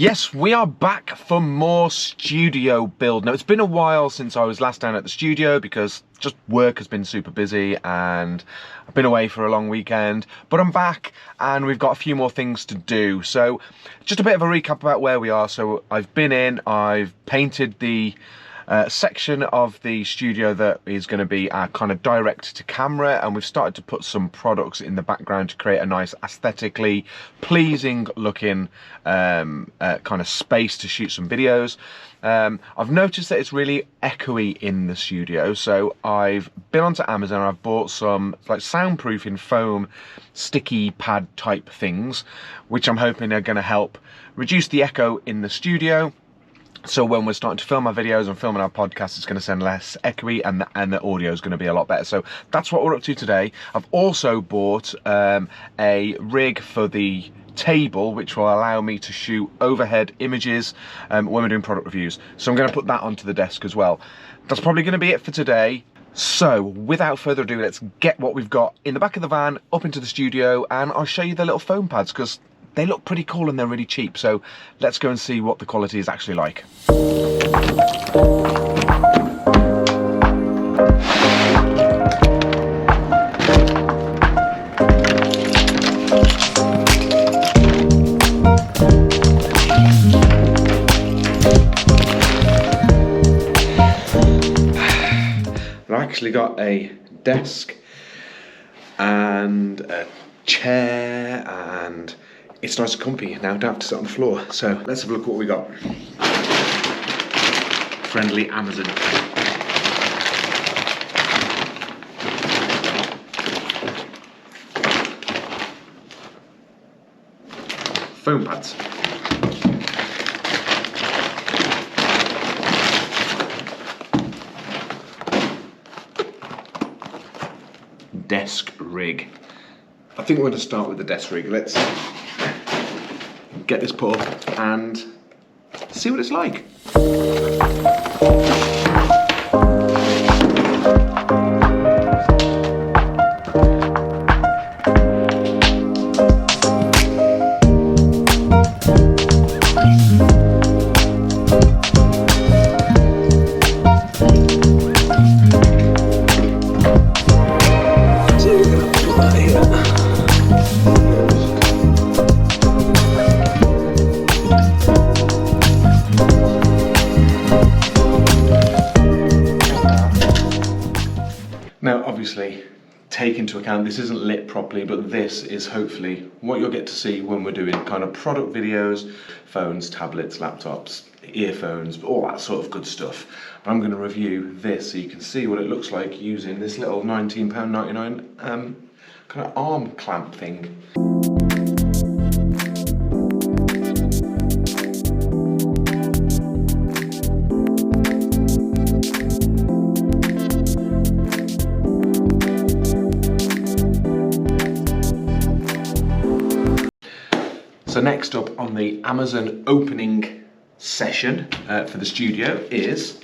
Yes, we are back for more studio build. Now, it's been a while since I was last down at the studio because just work has been super busy and I've been away for a long weekend, but I'm back and we've got a few more things to do. So just a bit of a recap about where we are. So I've been in, I've painted the section of the studio that is going to be our kind of direct to camera, and we've started to put some products in the background to create a nice aesthetically pleasing looking kind of space to shoot some videos. I've noticed that it's really echoey in the studio, so I've been onto Amazon and I've bought some like soundproofing foam sticky pad type things, which I'm hoping are going to help reduce the echo in the studio. So when we're starting to film our videos and filming our podcast, it's going to sound less echoey and the audio is going to be a lot better. So that's what we're up to today. I've also bought a rig for the table, which will allow me to shoot overhead images when we're doing product reviews. So I'm going to put that onto the desk as well. That's probably going to be it for today. So without further ado, let's get what we've got in the back of the van up into the studio, and I'll show you the little foam pads because they look pretty cool and they're really cheap. So let's go and see what the quality is actually like. I've actually got a desk and a chair, and it's nice and comfy now, don't have to sit on the floor. So let's have a look at what we got. Friendly Amazon. Foam pads. Desk rig. I think we're going to start with the desk rig. Let's get this put up and see what it's like. Now, obviously, take into account this isn't lit properly, but this is hopefully what you'll get to see when we're doing kind of product videos, phones, tablets, laptops, earphones, all that sort of good stuff. I'm going to review this so you can see what it looks like using this little £19.99 kind of arm clamp thing. So next up on the Amazon opening session for the studio is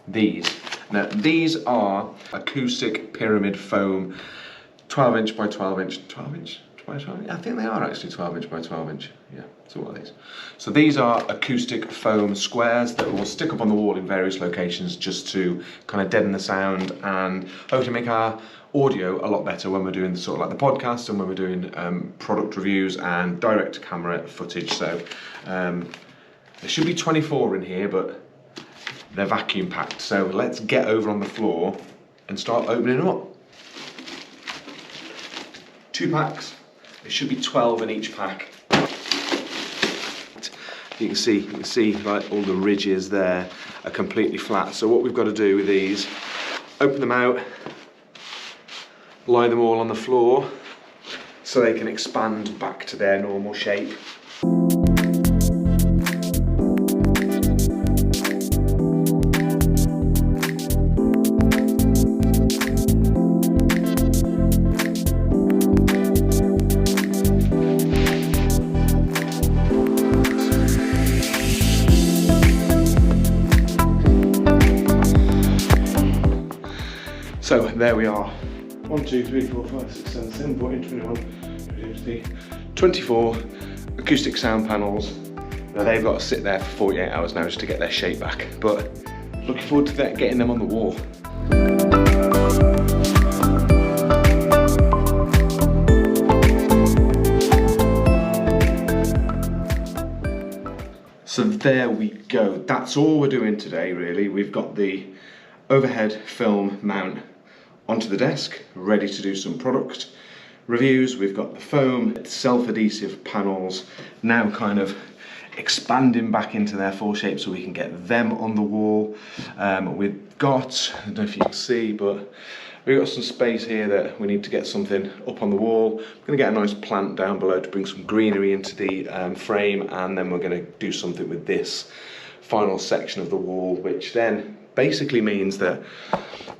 these. Now these are acoustic pyramid foam 12 inch by 12 inch, 12 inch by 12 inch? I think they are actually 12 inch by 12 inch. Yeah, so what are these? So these are acoustic foam squares that will stick up on the wall in various locations just to kind of deaden the sound and hopefully make our audio a lot better when we're doing sort of like the podcast and when we're doing product reviews and direct to camera footage. So there should be 24 in here, but they're vacuum packed. So let's get over on the floor and start opening them up. 2 packs. There should be 12 in each pack. You can see like all the ridges there are completely flat. So what we've got to do with these, open them out, lie them all on the floor so they can expand back to their normal shape. So there we are. 1, 2, 3, 4, 5, 6, 7, 7, 14, 21, 24 acoustic sound panels Now they've got to sit there for 48 hours now just to get their shape back, but looking forward to getting them on the wall. So there we go, that's all we're doing today really. We've got the overhead film mount onto the desk, ready to do some product reviews. We've got the foam self-adhesive panels now kind of expanding back into their full shape so we can get them on the wall. We've got, I don't know if you can see, but we've got some space here that we need to get something up on the wall. We're going to get a nice plant down below to bring some greenery into the frame, and then we're going to do something with this final section of the wall, which then basically means that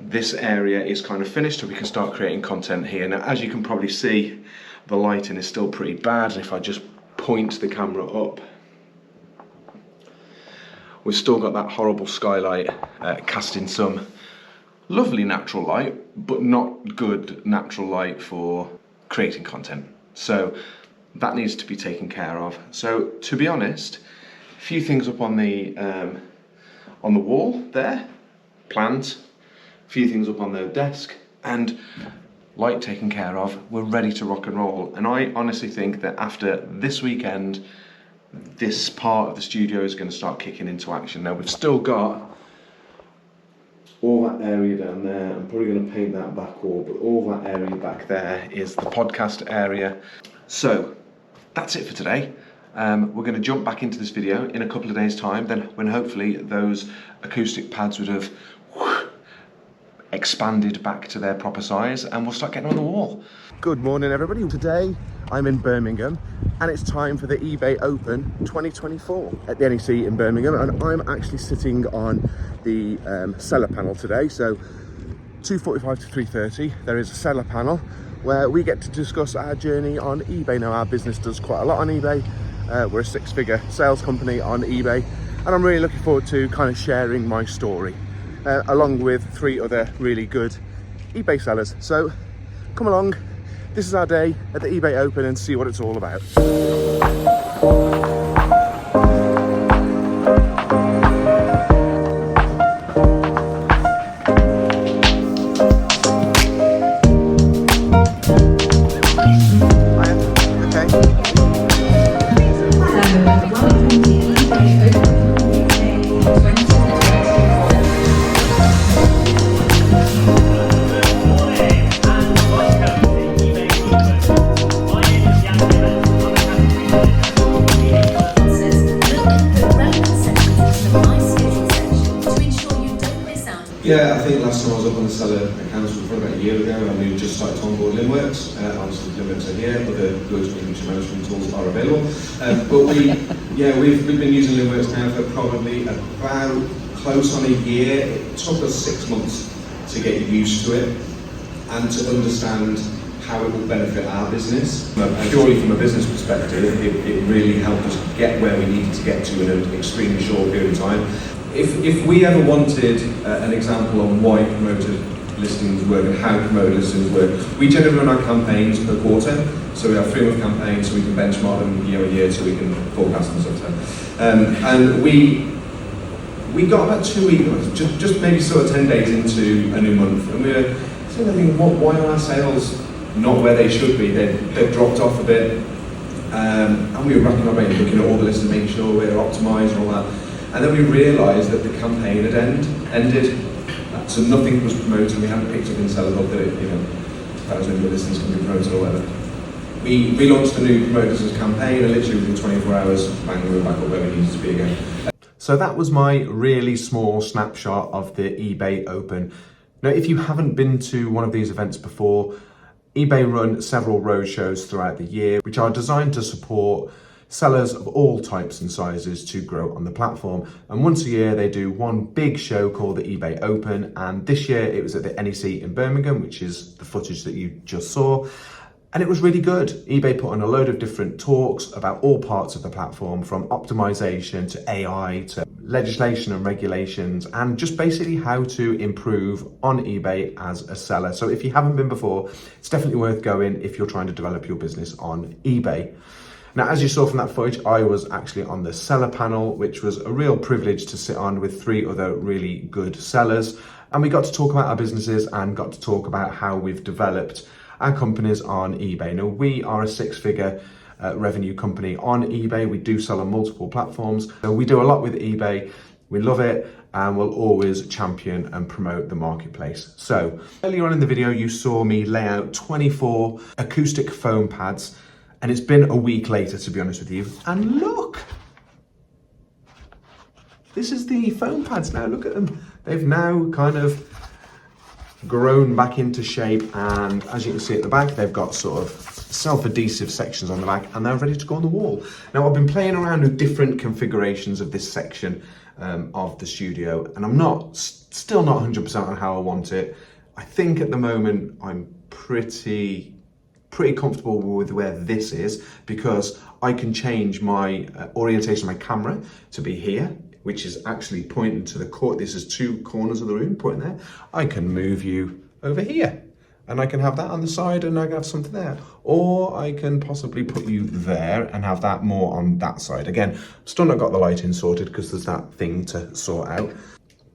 this area is kind of finished so we can start creating content here. Now, as you can probably see, the lighting is still pretty bad, and if I just point the camera up, we've still got that horrible skylight casting some lovely natural light, but not good natural light for creating content. So that needs to be taken care of. So to be honest, a few things up on the wall there, plans, a few things up on the desk, and light taken care of. We're ready to rock and roll. And I honestly think that after this weekend, this part of the studio is going to start kicking into action. Now we've still got all that area down there. I'm probably going to paint that back wall, but all that area back there is the podcast area. So that's it for today. We're going to jump back into this video in a couple of days' time, then when hopefully those acoustic pads would have expanded back to their proper size, and we'll start getting on the wall. Good morning everybody. Today I'm in Birmingham and it's time for the eBay Open 2024 at the NEC in Birmingham, and I'm actually sitting on the seller panel today. So 2:45 to 3:30 there is a seller panel where we get to discuss our journey on eBay. Now our business does quite a lot on eBay. We're a six-figure sales company on eBay, and I'm really looking forward to kind of sharing my story along with 3 other really good eBay sellers. So come along, this is our day at the eBay Open, and see what it's all about. Yeah, I think last time I was up on the seller accounts was probably about a year ago, and we just started to onboard Limworks. Obviously, Limworks are here, but the goods management tools are available. But we've been using Limworks now for probably about close on a year. It took us 6 months to get used to it and to understand how it will benefit our business. Purely from a business perspective, it really helped us get where we needed to get to in an extremely short period of time. If we ever wanted an example on why promoted listings work and how promoted listings work, we generally run our campaigns per quarter. So we have 3-month campaigns, so we can benchmark them year on year, so we can forecast them sometimes. And we got about 2 weeks, just maybe sort of 10 days into a new month, and we were thinking, why are our sales not where they should be? They've dropped off a bit, and we were racking our brain looking at all the listings, making sure we're optimised and all that. And then we realised that the campaign had ended, so nothing was promoted. We hadn't picked up in Seller Hub that 1,000 new listings can be promoted or whatever. We relaunched a new promoted campaign, and literally within 24 hours, bang, we were back up where we needed to be again. So that was my really small snapshot of the eBay Open. Now, if you haven't been to one of these events before, eBay run several roadshows throughout the year, which are designed to support sellers of all types and sizes to grow on the platform. And once a year they do one big show called the eBay Open, and this year it was at the NEC in Birmingham, which is the footage that you just saw. And it was really good. eBay put on a load of different talks about all parts of the platform, from optimization to AI to legislation and regulations, and just basically how to improve on eBay as a seller. So if you haven't been before, it's definitely worth going if you're trying to develop your business on eBay. Now, as you saw from that footage, I was actually on the seller panel, which was a real privilege to sit on with 3 other really good sellers. And we got to talk about our businesses and got to talk about how we've developed our companies on eBay. Now, we are a 6-figure revenue company on eBay. We do sell on multiple platforms. So we do a lot with eBay. We love it, and we'll always champion and promote the marketplace. So earlier on in the video, you saw me lay out 24 acoustic foam pads, and it's been a week later, to be honest with you. And look, this is the foam pads now. Look at them. They've now kind of grown back into shape, and as you can see at the back, they've got sort of self-adhesive sections on the back, and they're ready to go on the wall. Now, I've been playing around with different configurations of this section of the studio, and I'm still not 100% on how I want it. I think at the moment I'm pretty comfortable with where this is, because I can change my orientation of my camera to be here, which is actually pointing to the court. This is 2 corners of the room pointing there. I can move you over here, and I can have that on the side, and I can have something there. Or I can possibly put you there and have that more on that side. Again, still not got the lighting sorted because there's that thing to sort out.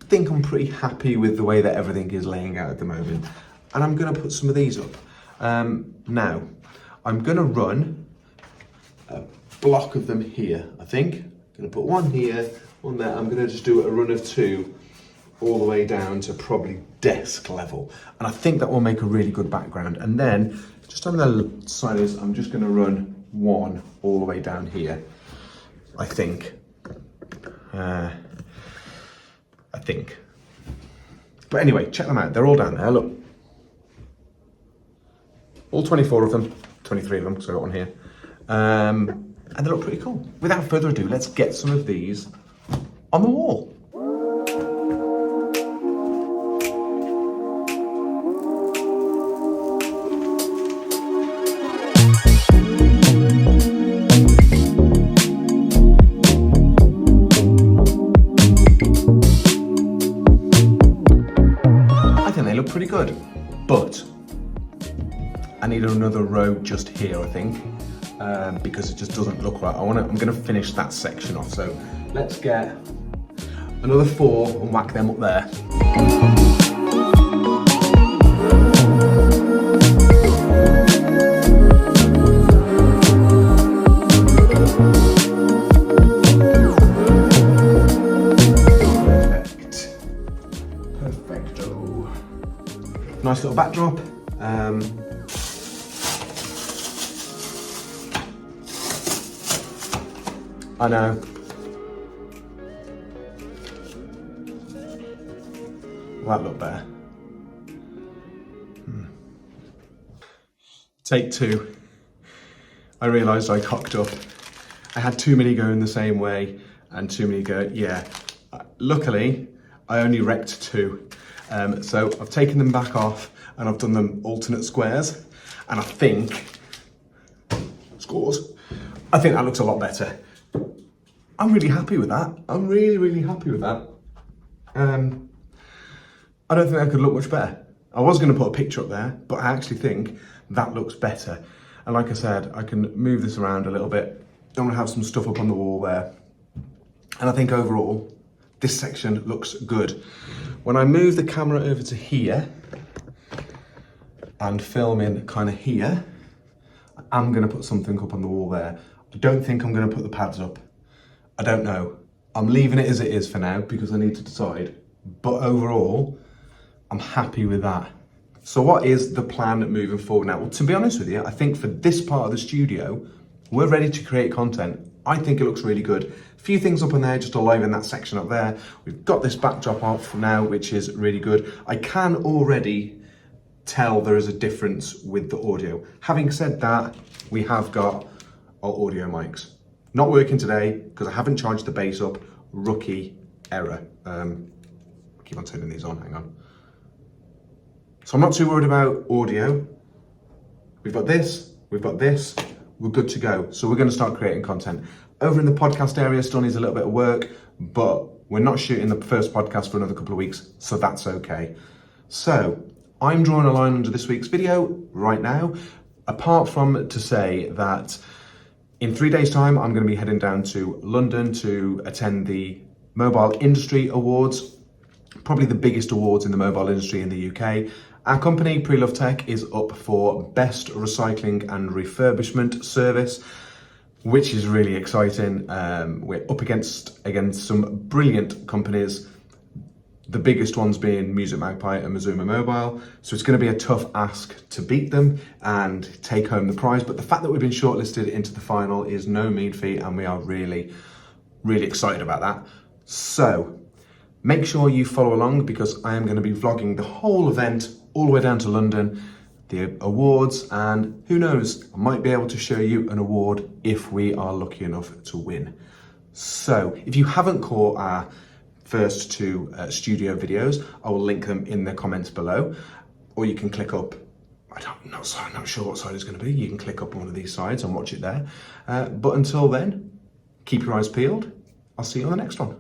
I think I'm pretty happy with the way that everything is laying out at the moment. And I'm gonna put some of these up. Now, I'm gonna run a block of them here, I think. I'm gonna put one here, one there. I'm gonna just do a run of 2 all the way down to probably desk level. And I think that will make a really good background. And then just on the side is, I'm just gonna run 1 all the way down here, I think. But anyway, check them out. They're all down there, look. All 24 of them, 23 of them, so I got one here. And they look pretty cool. Without further ado, let's get some of these on the wall. I think they look pretty good, but I need another row just here, I think, because it just doesn't look right. I'm gonna finish that section off. So let's get another 4 and whack them up there. Perfecto. Nice little backdrop. I know. Will that look better? Take 2. I realised I cocked up. I had too many going the same way and too many go, yeah. Luckily, I only wrecked 2. So I've taken them back off and I've done them alternate squares. And I think, scores, I think that looks a lot better. I'm really happy with that. I'm really happy with that. I don't think that could look much better. I was going to put a picture up there, but I actually think that looks better. And like I said, I can move this around a little bit. I want to have some stuff up on the wall there. And I think overall, this section looks good. When I move the camera over to here and film in kind of here, I'm going to put something up on the wall there. I don't think I'm going to put the pads up. I don't know. I'm leaving it as it is for now because I need to decide. But overall, I'm happy with that. So what is the plan moving forward now? Well, to be honest with you, I think for this part of the studio, we're ready to create content. I think it looks really good. A few things up in there, just to liven that section up there. We've got this backdrop off now, which is really good. I can already tell there is a difference with the audio. Having said that, we have got our audio mics. Not working today because I haven't charged the bass up. Rookie error. Keep on turning these on, hang on. So I'm not too worried about audio. We've got this, we're good to go. So we're going to start creating content. Over in the podcast area, still needs a little bit of work, but we're not shooting the first podcast for another couple of weeks, so that's okay. So I'm drawing a line under this week's video right now, apart from to say that In 3 days' time, I'm going to be heading down to London to attend the Mobile Industry Awards, probably the biggest awards in the mobile industry in the UK. Our company, Preloved Tech, is up for Best Recycling and Refurbishment Service, which is really exciting. We're up against some brilliant companies, the biggest ones being Music Magpie and Mazuma Mobile. So it's going to be a tough ask to beat them and take home the prize. But the fact that we've been shortlisted into the final is no mean feat, and we are really, really excited about that. So make sure you follow along, because I am going to be vlogging the whole event all the way down to London, the awards, and who knows, I might be able to show you an award if we are lucky enough to win. So if you haven't caught our first two studio videos, I will link them in the comments below, or you can click up, I'm not sure what side it's going to be, you can click up on one of these sides and watch it there. But until then, keep your eyes peeled. I'll see you on the next one.